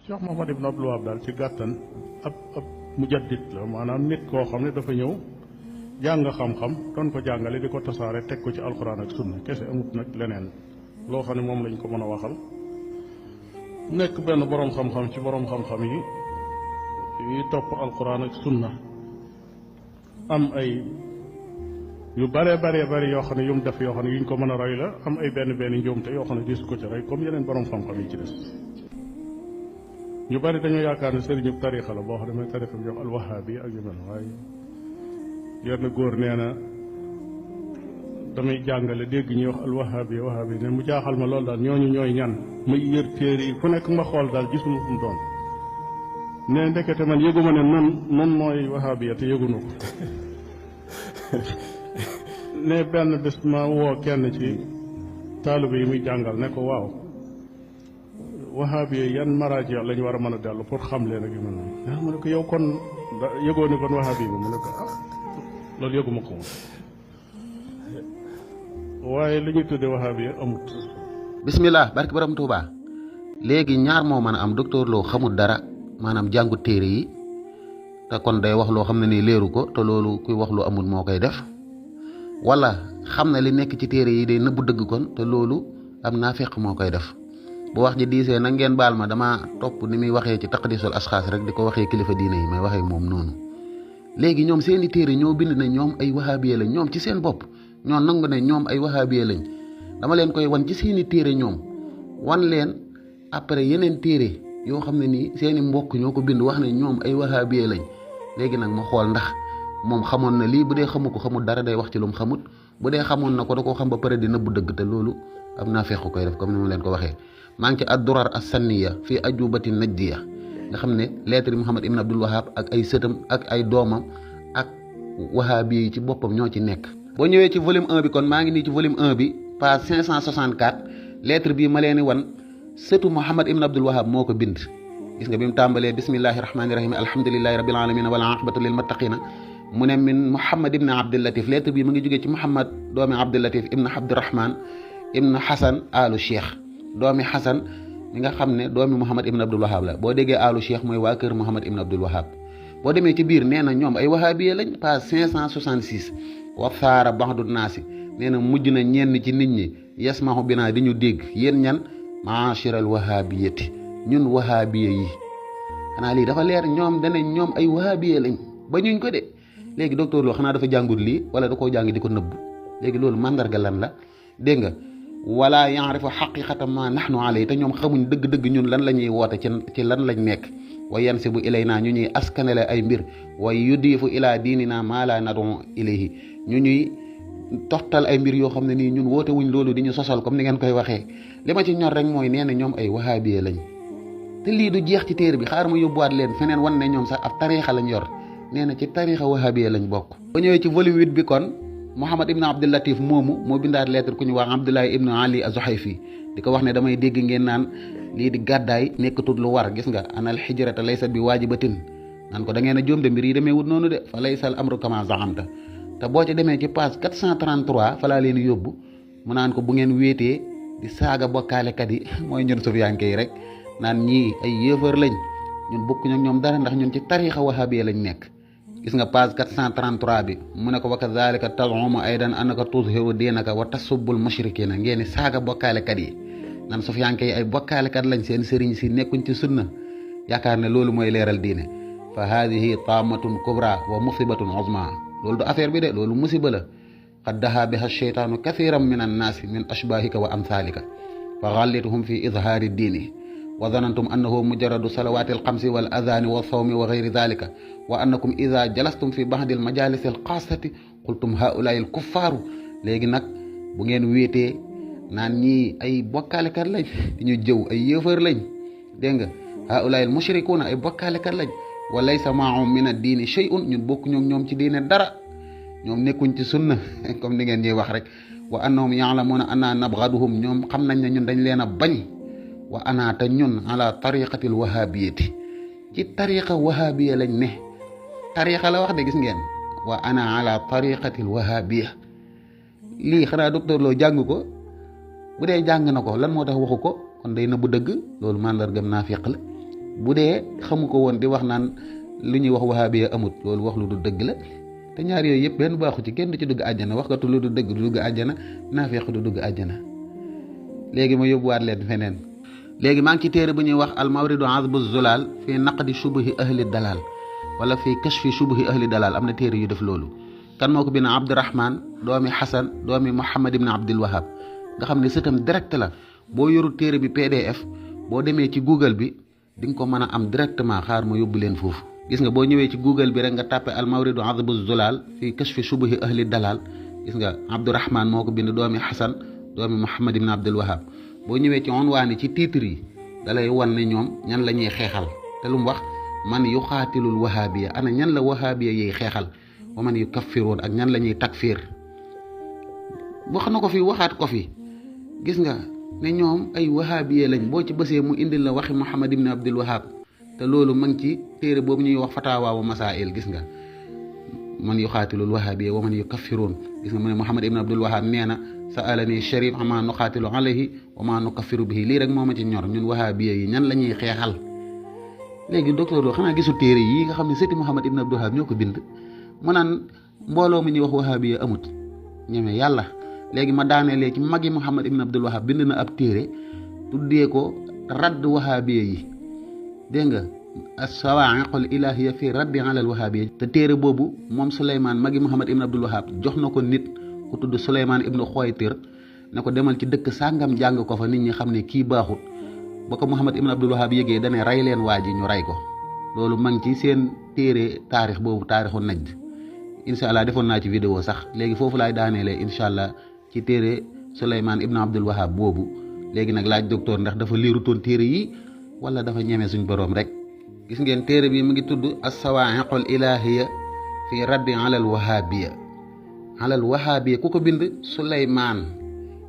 Cheikh Mouhamad Ibn Abdul Wahab daal ci gàttan ab mujaddid la maanaam nit koo xam ne dafa ñëw jàng xam-xam doon ko jàngale di ko tasaare teg ko ci alxuraan ak sunna kese amut nag leneen loo xam ne moom lañ ko mën a waxal. nekk benn boroom xam-xam ci boroom xam-xam yi topp alxuraan ak sunna am ay yu bare bari yoo xam ne yu mu def yoo xam ne yuñ ko mën a roy la am ay benn njuumte yoo xam ne disu ko ci roy comme yeneen boroom xam-xam yi ci des. ñu bari dañoo yaakaar ne sëriñu tarixa la boo xam ne mooy tarixa bi jox alwahabi ak yu mel waaye yenn góor nee na damay jàngale dégg ñuy wax alwahabi ne mu jaaxal ma loolu daal ñooñu ñooy ñan may yër téere yi fu nekk ma xool daal gisuma fu mu doon ne ndekete man yëguma ne nun mooy wahabiya te yëgunu ko ne benn bés ma woo kenn ci taalibe yi muy jàngal ne ko waaw wahabi yan maraaji lañu war a mën a dellu pour xam leen ak yu mel noonu mu ne ko yow kon yëgoo ne kon wahabi bi mu ne ko loolu yëguma ko moom waaye li ñuy tudde wahabi amut. bismillah barke borom Tuuba léegi ñaar moo mën a am docteur Lo xamul dara maanaam jàngu téere yi te kon day wax loo xam ne nii leeru ko te loolu kuy wax lu amul moo koy def wala xam na li nekk ci téere yi day nëbbu dëgg kon te loolu am naafeq moo koy def. bu wax ji diisee nag ngeen baal ma dama topp ni muy waxee ci taqdisul asxaas rek di ko waxee kilifa diine yi may waxee moom noonu léegi ñoom seeni téere ñoo bind ne ñoom ay wahabiye lañ ñoom ci seen bopp ñoo nangu ne ñoom ay wahabiye lañ dama leen koy wan ci seeni téere ñoom wan leen après yeneen téere yoo xam ne nii seeni mbokk ñoo ko bind wax ne ñoom ay wahabiye lañ léegi nag ma xool ndax moom xamoon na lii bu dee xamu ko xamul dara day wax ci lu mu xamut bu dee xamoon na ko da koo xam ba pare di nëbbu dëgg te loolu am naa feexu koy def comme ni ma leen ko waxee. maa ngi ci ad-durar as-sanniya fii ajubati najdiya nga xam ne lettre yi Muhammad Ibn Abdul Wahab ak ay sëtam ak ay doomam ak wahabi yi ci boppam ñoo ci nekk. boo ñëwee ci volume 1 bi kon maa ngi nii ci volume 1 bi page 564 lettre bii ma leen di wan sëtu Muhammad Ibn Abdul Wahab moo ko bind. gis nga bi mu tàmbalee bismillahi rahmaani rahim alhamdulillahi rabbil alamin wal aqibatu lil muttaqina mu ne min Muhammad Ibn Abdul Latif lettre bii mu ngi jógee ci Muhammad doomi Abdul Latif Ibn Abdurrahman Ibn Hasan alu Cheikh. doomi Xasan mi nga xam ne doomi Muhammad Ibn Abdul Wahab la boo déggee alu Cheikh mooy waa kër Muhammad Ibn Abdul Wahab boo demee ci biir nee na ñoom ay wahabiye lañ page 566 wa saara baxdu naasi nee na mujj na ñenn ci nit ñi yasmahu binaa di ñu dégg yéen ñan maashiral wahabiyati ñun wahabiye yi xanaa lii dafa leer ñoom dane ñoom ay wahabiye lañ ba ñuñ ko de léegi docteur Lo xanaa dafa jàngul lii wala da koo jàng di ko nëbb léegi loolu mandarga lan la dégg nga wala yaarifu xaqiqata ma nahnu alay te ñoom xamuñ dëgg-dëgg ñun lan la ñuy woote ci lan lañ nekk wa yansibu ilayna ñu ñuy askanele ay mbir wa yudifu ila diinina ma la nadu ilayhi ñu ñuy toxtal ay mbir yoo xam ne nii ñun woote wuñ loolu di ñu sosal comme ni ngeen koy waxee li ma ci ñor rek mooy nee na ñoom ay wahabiye lañ te lii du jeex ci téere bi xaar ma yóbbuwaat leen feneen wan ne ñoom sax ab tariixa lañ yor nee na ci tariixa wahabiye lañ bokk. ba ñëwee ci volume 8 bi kon Muhammad Ibn Abdul Latif moomu moo bindaat lettre ku ñu wax Abdullahi Ibn Ali Az-Zuhayfi di ko wax ne damay dégg ngeen naan lii di gàddaay nekkatul lu war gis nga anal hijrata laysat bi waajibatin naan ko da ngeen a jóom de mbir yi demee wut noonu de fa laysal amru kama zaamta te boo ci demee ci page 433 fa laa leen yóbbu mu naan ko bu ngeen wéetee di saaga bokkaalekat yi mooy ñun sufiyanke yi rek naan ñii ay yéefar lañ ñun bokkuñ ak ñoom dara ndax ñun ci tariixa wahabiya lañ nekk. gis nga page 433 bi mu ne ko wa kadhalika tazumu aydan annaka tuzhiru diinaka wa tasubbul mushrikina ngeen saaga bokkaalekat yi nan sufiyanke yi ay bokkaalekat lañ seen sëriñ si nekkuñ ci sunna yaakaar ne loolu mooy leeral diine fa hadihi taamatun kubra wa musibatun uzma loolu du affaire bi de loolu musiba la qad daha biha sheytaanu kathiran min annaasi min ashbahika wa amthalika fa ghallituhum fi izhaari diini wa zanantum annahu mujarradu salawati alxamsi wal adani wa sawmi wa gayri dalika wa annakum ida jalastum fi baxdi al majalis al xaasati qultum haulaai al kuffaaru léegi nag bu ngeen wéetee naan ñii ay bokkaalekat lañ di ñu jëw ay yéefar lañ dégg nga haulaai al mushrikuuna ay bokkaalekat lañ wa laysa maahum min ad diini shay'un ñun bokku ñoom ci diine dara ñoom nekkuñ ci sunna comme ni ngeen ñuy wax rek wa annahum yaalamuuna anna nabgaduhum ñoom xam nañ ne ñun dañ leen a bañ wa anaata ñun ala tariqatil wahabiyati ci tariqa wahabiya lañ ne tariqa la wax de gis ngeen wa ana ala tariqatil wahabiya lii xanaa docteur Lo jàng ko bu dee jàng na ko lan moo tax waxu ko kon day nëbbu dëgg loolu mandargam naafiq la bu dee xamu ko woon di wax naan lu ñuy wax wahabiya amut loolu wax lu du dëgg la te ñaar yooyu yëpp benn baaxu ci kenn du ci dugg àjjana waxkatu lu du dëgg du dugg àjjana naafeq du dugg àjjana. léegi ma yóbbuwaat leen feneen léegi maa ngi ci téere bu ñuy wax al mawridu azbu zulal fii naqdi shubuhi ahli dalal wala fii kashfi shubuhi ahli dalal am na téere yu def loolu. kan moo ko bind Abdurahman doomi Xasan doomi Muhammad ibn Abdul Wahab nga xam ne sëtam direct la boo yorul téere bi PDF boo demee ci Google bi di nga ko mën a am directement xaar ma yóbbu leen foofu. gis nga boo ñëwee ci Google bi rek nga tàppe al mawridu azbu zulal fii kashfi shubuhi ahli dalal gis nga Abdurahman moo ko bind doomi Xasan doomi Muhammad ibn Abdul Wahab boo ñëwee ci unwaan ci titre yi da lay wan ne ñoom ñan la ñuy xeexal te lu mu wax man yuxaatilul wahabiya ana ñan la wahabiya yiy xeexal wa man yukaffiroon ak ñan la ñuy takfir wax na ko fi waxaat ko fi gis nga ne ñoom ay wahabiya lañ boo ci bësee mu indil la waxi Muhammad ibn Abdul Wahab te loolu ma ngi ci téere boobu ñuy wax fatawa wa masail gis nga man yuxaatilul wahabiya wa man yukaffiroon gis nga mu ne Muhammad ibn Abdul Wahab nee na sa'alani sharif ama nuqaatilu alayhi wa ma nukaffiru bihi lii rek moo ma ci ñor ñun wahabiya yi ñan la ñuy xeexal. léegi docteur Lo xanaa gisu téere yi nga xam ne sëti Muhammad ibn Abdul Wahab ñoo ko bind mu naan mbooloo mi ñuy wax wahabiya amut ñeme yàlla. léegi ma daanelee ci magi Muhammad ibn Abdul Wahab bind na ab téere tuddee ko radd wahabiya yi dégg nga as-sawaa'iqul ilaahiyya fi raddi ala al wahabiya te téere boobu moom Souleymane magi Muhammad ibn Abdul Wahab jox na ko nit ku tudd Souleymane ibnu Xoytir ne ko demal ci dëkk sàngam jàng ko fa nit ñi xam ne kii baaxut ba ko Muhammad ibn Abdul Wahab yëgee dane rey leen waa ji ñu rey ko loolu ma ngi ci seen téere taarix boobu taarixu Najd incha allah defoon naa ci vidéo sax léegi foofu laay daaneelee incha allah ci téere Souleymane ibnu Abdul Wahab boobu léegi nag laaj docteur ndax dafa liirutoon téere yi wala dafa ñeme suñ boroom rek. gis ngeen téere bi mu ngi tudd as-sawaa'iqul ilaahiyya fi raddi ala al wahabiya alal wahabiya ku ko bind Souleymane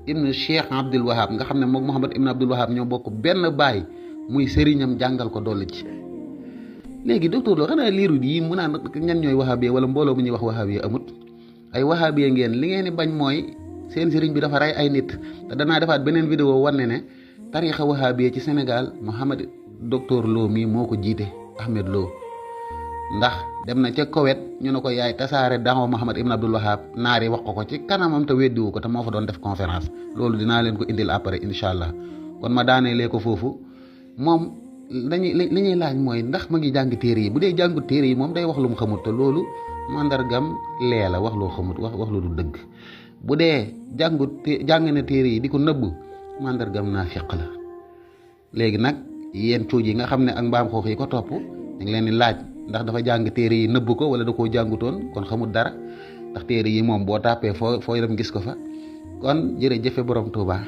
ibnu Cheikh Abdul Wahab nga xam ne moom Muhammad ibnu Abdul Wahab ñoo bokk benn baay muy sëriñam jàngal ko dolli ci. léegi docteur Lo xanaa liiru yi mu naan ñan ñooy wahabiya wala mbooloo mu ñuy wax wahabiya amut ay wahabiya ngeen li ngeen di bañ mooy seen sëriñ bi dafa rey ay nit te danaa defaat beneen vidéo wane ne tariixa wahabiya ci Sénégal Muhammad docteur Lo mii moo ko jiite Ahmed Lo ndax dem na ca Koweït ñu ne ko yaay tasaare daxoo Muhammad ibn Abdul Wahab naari wax ko ci kanamam te weddiwu ko te moo fa doon def conférence loolu dinaa leen ko indil après incha allah kon ma daaneelee ko foofu moom li ñuy laaj mooy ndax ma ngi jàng téere yi bu dee jàngut téere yi moom day wax lu mu xamut te loolu mandargam lee la wax loo xamut wax lu du dëgg bu dee jàng na téere yi di ko nëbb mandargam naafiq la. léegi nag yéen cuuj yi nga xam ne ak mbaam xoox yi ko topp ñu ngi leen di laaj ndax dafa jàng téere yi nëbb ko wala da koo jàngutoon kon xamul dara ndax téere yi moom boo tàppee foo dem gis ko fa kon jërëjëfe borom Tuubaa